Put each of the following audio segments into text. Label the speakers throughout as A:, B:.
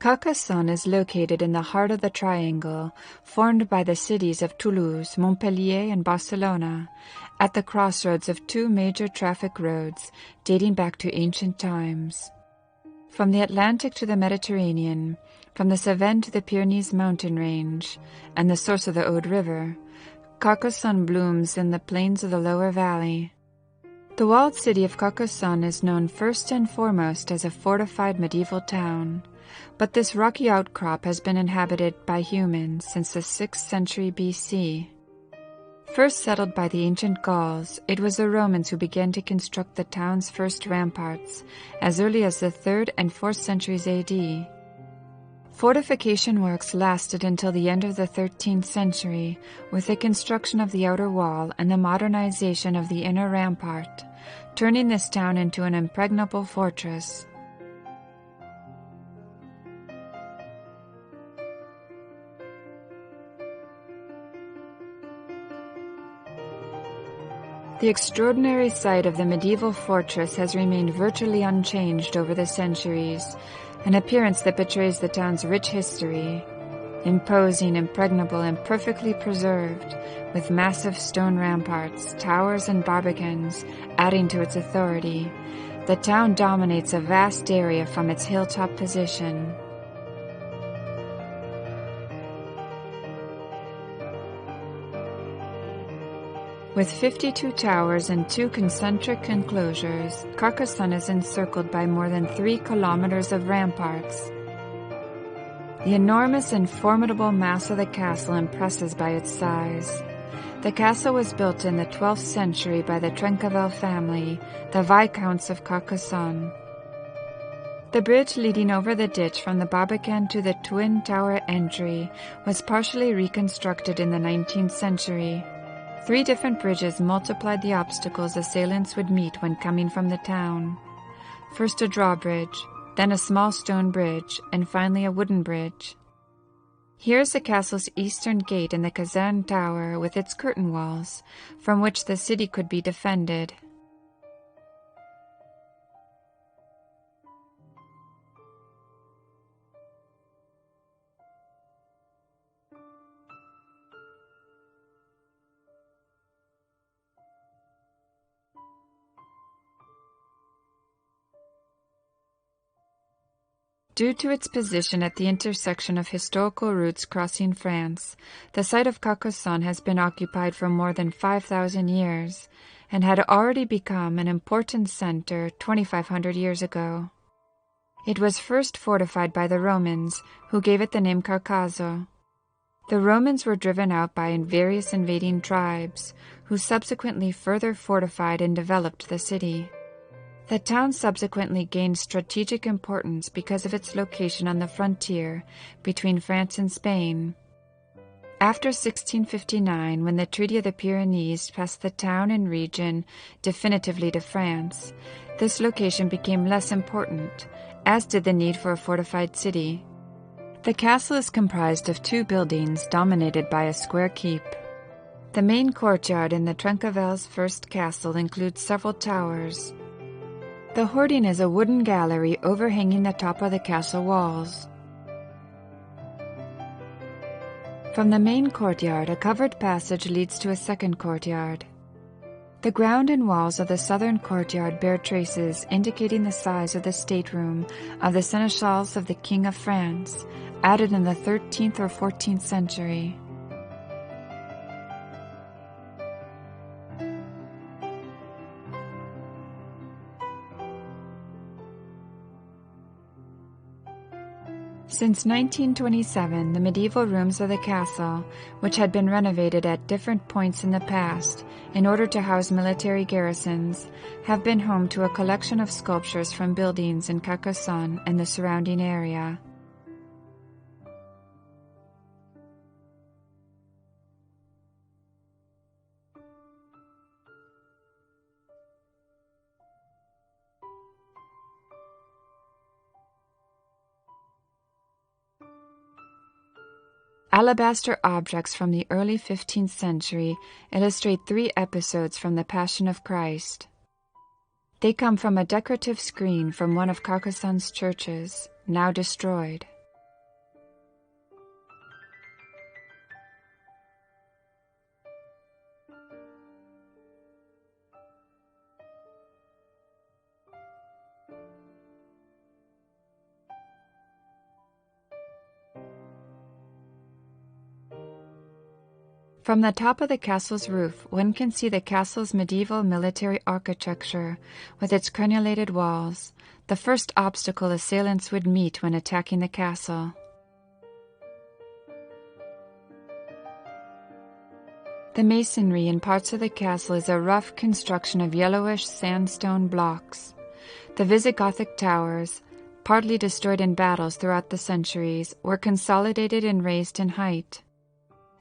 A: Carcassonne is located in the heart of the triangle, formed by the cities of Toulouse, Montpellier, and Barcelona, at the crossroads of two major traffic roads dating back to ancient times. From the Atlantic to the Mediterranean, from the Cevennes to the Pyrenees mountain range, and the source of the Aude River, Carcassonne blooms in the plains of the lower valley. The walled city of Carcassonne is known first and foremost as a fortified medieval town, but this rocky outcrop has been inhabited by humans since the 6th century BC. First settled by the ancient Gauls, it was the Romans who began to construct the town's first ramparts as early as the 3rd and 4th centuries AD. Fortification works lasted until the end of the 13th century, with the construction of the outer wall and the modernization of the inner rampart, turning this town into an impregnable fortress. The extraordinary site of the medieval fortress has remained virtually unchanged over the centuries, an appearance that betrays the town's rich history. Imposing, impregnable, and perfectly preserved, with massive stone ramparts, towers, and barbicans adding to its authority, the town dominates a vast area from its hilltop position. With 52 towers and 2 concentric enclosures, Carcassonne is encircled by more than 3 kilometers of ramparts. The enormous and formidable mass of the castle impresses by its size. The castle was built in the 12th century by the Trencavel family, the Viscounts of Carcassonne. The bridge leading over the ditch from the Barbican to the Twin Tower entry was partially reconstructed in the 19th century. 3 different bridges multiplied the obstacles assailants would meet when coming from the town. First a drawbridge, then a small stone bridge, and finally a wooden bridge. Here is the castle's eastern gate and the Carcassonne Tower with its curtain walls, from which the city could be defended. Due to its position at the intersection of historical routes crossing France, the site of Carcassonne has been occupied for more than 5,000 years and had already become an important center 2,500 years ago. It was first fortified by the Romans, who gave it the name Carcassonne. The Romans were driven out by various invading tribes, who subsequently further fortified and developed the city. The town subsequently gained strategic importance because of its location on the frontier between France and Spain. After 1659, when the Treaty of the Pyrenees passed the town and region definitively to France, this location became less important, as did the need for a fortified city. The castle is comprised of 2 buildings dominated by a square keep. The main courtyard in the Trencavel's first castle includes several towers. The hoarding is a wooden gallery overhanging the top of the castle walls. From the main courtyard, a covered passage leads to a second courtyard. The ground and walls of the southern courtyard bear traces indicating the size of the stateroom of the seneschals of the King of France, added in the 13th or 14th century. Since 1927, the medieval rooms of the castle, which had been renovated at different points in the past in order to house military garrisons, have been home to a collection of sculptures from buildings in Carcassonne and the surrounding area. Alabaster objects from the early 15th century illustrate 3 episodes from the Passion of Christ. They come from a decorative screen from one of Carcassonne's churches, now destroyed. From the top of the castle's roof, one can see the castle's medieval military architecture with its crenulated walls, the first obstacle assailants would meet when attacking the castle. The masonry in parts of the castle is a rough construction of yellowish sandstone blocks. The Visigothic towers, partly destroyed in battles throughout the centuries, were consolidated and raised in height.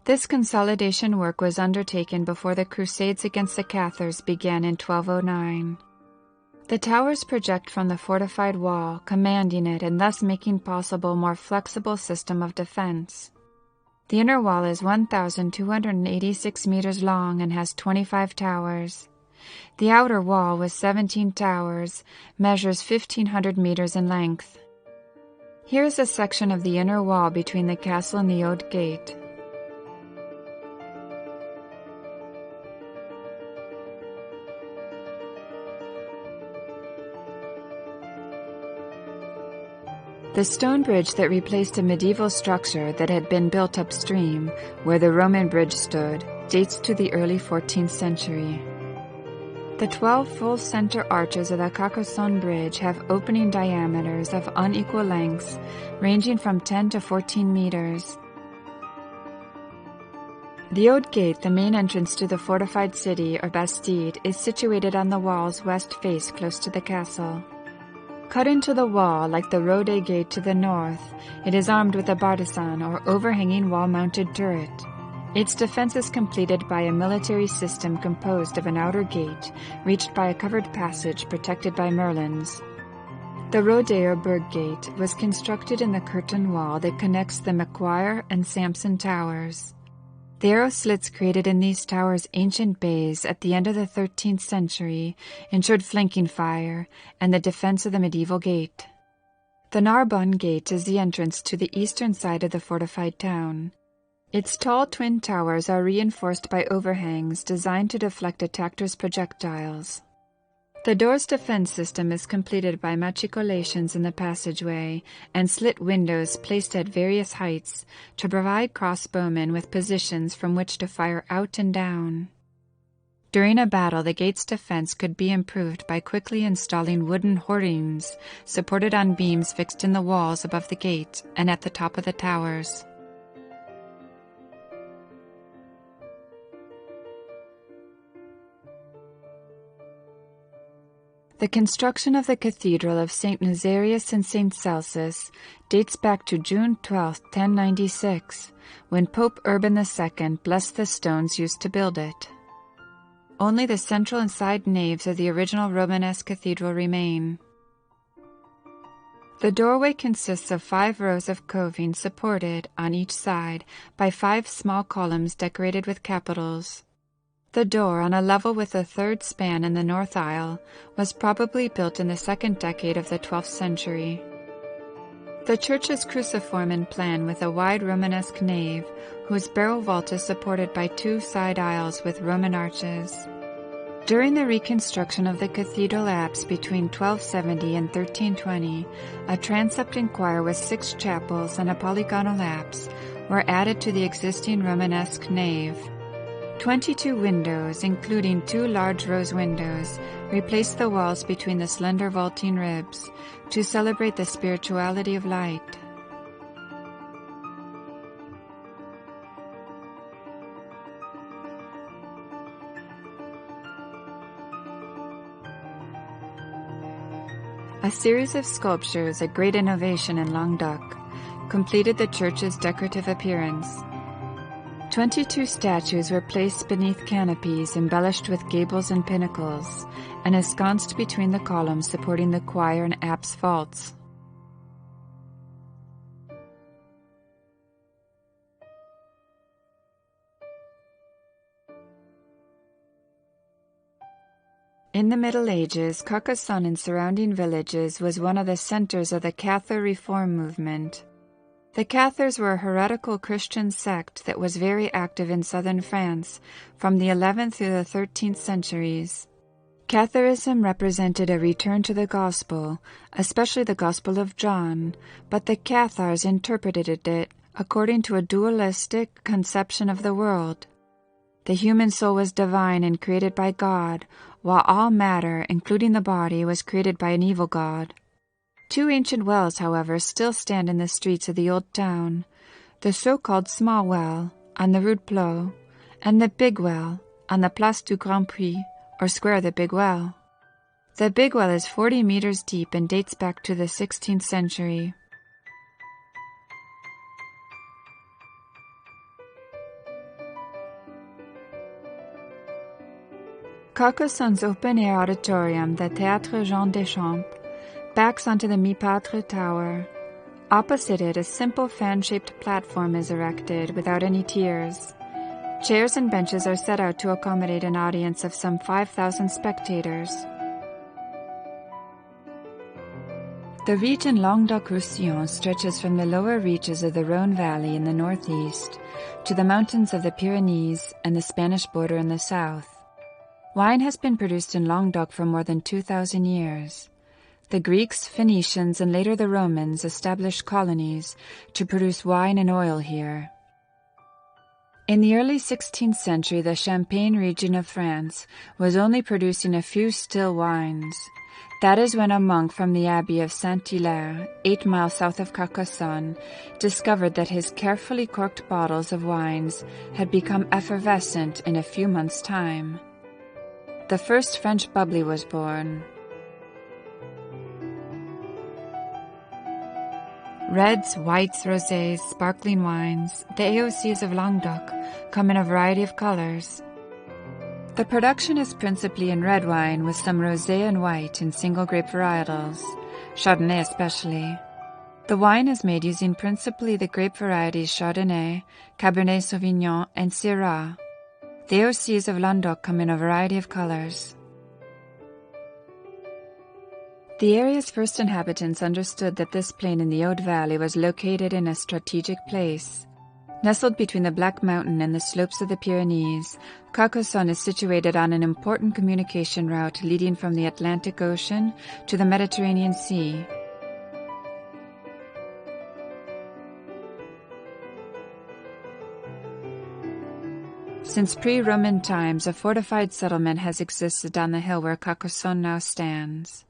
A: This consolidation work was undertaken before the Crusades against the Cathars began in 1209. The towers project from the fortified wall, commanding it and thus making possible a more flexible system of defense. The inner wall is 1,286 meters long and has 25 towers. The outer wall, with 17 towers, measures 1,500 meters in length. Here is a section of the inner wall between the castle and the Old Gate. The stone bridge that replaced a medieval structure that had been built upstream, where the Roman bridge stood, dates to the early 14th century. The 12 full center arches of the Carcassonne bridge have opening diameters of unequal lengths, ranging from 10 to 14 meters. The Old Gate, the main entrance to the fortified city or bastide, is situated on the wall's west face close to the castle. Cut into the wall like the Rode Gate to the north, it is armed with a bartizan or overhanging wall-mounted turret. Its defense is completed by a military system composed of an outer gate, reached by a covered passage protected by merlins. The Rode or Burg Gate was constructed in the curtain wall that connects the Macquarie and Sampson towers. The arrow slits created in these towers' ancient bays at the end of the 13th century ensured flanking fire and the defense of the medieval gate. The Narbonne Gate is the entrance to the eastern side of the fortified town. Its tall twin towers are reinforced by overhangs designed to deflect attackers' projectiles. The door's defense system is completed by machicolations in the passageway and slit windows placed at various heights to provide crossbowmen with positions from which to fire out and down. During a battle, the gate's defense could be improved by quickly installing wooden hoardings supported on beams fixed in the walls above the gate and at the top of the towers. The construction of the Cathedral of St. Nazarius and St. Celsus dates back to June 12, 1096, when Pope Urban II blessed the stones used to build it. Only the central and side naves of the original Romanesque cathedral remain. The doorway consists of 5 rows of coving supported, on each side, by 5 small columns decorated with capitals. The door, on a level with the third span in the north aisle, was probably built in the 2nd decade of the 12th century. The church is cruciform in plan with a wide Romanesque nave, whose barrel vault is supported by 2 side aisles with Roman arches. During the reconstruction of the cathedral apse between 1270 and 1320, a transept and choir with 6 chapels and a polygonal apse were added to the existing Romanesque nave. 22 windows, including 2 large rose windows, replaced the walls between the slender vaulting ribs to celebrate the spirituality of light. A series of sculptures, a great innovation in Languedoc, completed the church's decorative appearance. 22 statues were placed beneath canopies embellished with gables and pinnacles, and ensconced between the columns supporting the choir and apse vaults. In the Middle Ages, Carcassonne and surrounding villages was one of the centers of the Cathar reform movement. The Cathars were a heretical Christian sect that was very active in southern France from the 11th through the 13th centuries. Catharism represented a return to the Gospel, especially the Gospel of John, but the Cathars interpreted it according to a dualistic conception of the world. The human soul was divine and created by God, while all matter, including the body, was created by an evil god. Two ancient wells, however, still stand in the streets of the old town. The so-called Small Well, on the Rue de Plot, and the Big Well, on the Place du Grand Prix, or Square of the Big Well. The Big Well is 40 meters deep and dates back to the 16th century. Carcassonne's open-air auditorium, the Théâtre Jean Deschamps, backs onto the Mipatre Tower. Opposite it, a simple fan-shaped platform is erected without any tiers. Chairs and benches are set out to accommodate an audience of some 5,000 spectators. The region Languedoc-Roussillon stretches from the lower reaches of the Rhône Valley in the northeast to the mountains of the Pyrenees and the Spanish border in the south. Wine has been produced in Languedoc for more than 2,000 years. The Greeks, Phoenicians, and later the Romans established colonies to produce wine and oil here. In the early 16th century, the Champagne region of France was only producing a few still wines. That is when a monk from the Abbey of Saint-Hilaire, 8 miles south of Carcassonne, discovered that his carefully corked bottles of wines had become effervescent in a few months' time. The first French bubbly was born. Reds, whites, rosés, sparkling wines, the AOCs of Languedoc, come in a variety of colors. The production is principally in red wine with some rosé and white in single grape varietals, Chardonnay especially. The wine is made using principally the grape varieties Chardonnay, Cabernet Sauvignon, and Syrah. The AOCs of Languedoc come in a variety of colors. The area's first inhabitants understood that this plain in the Aude Valley was located in a strategic place. Nestled between the Black Mountain and the slopes of the Pyrenees, Carcassonne is situated on an important communication route leading from the Atlantic Ocean to the Mediterranean Sea. Since pre-Roman times, a fortified settlement has existed on the hill where Carcassonne now stands.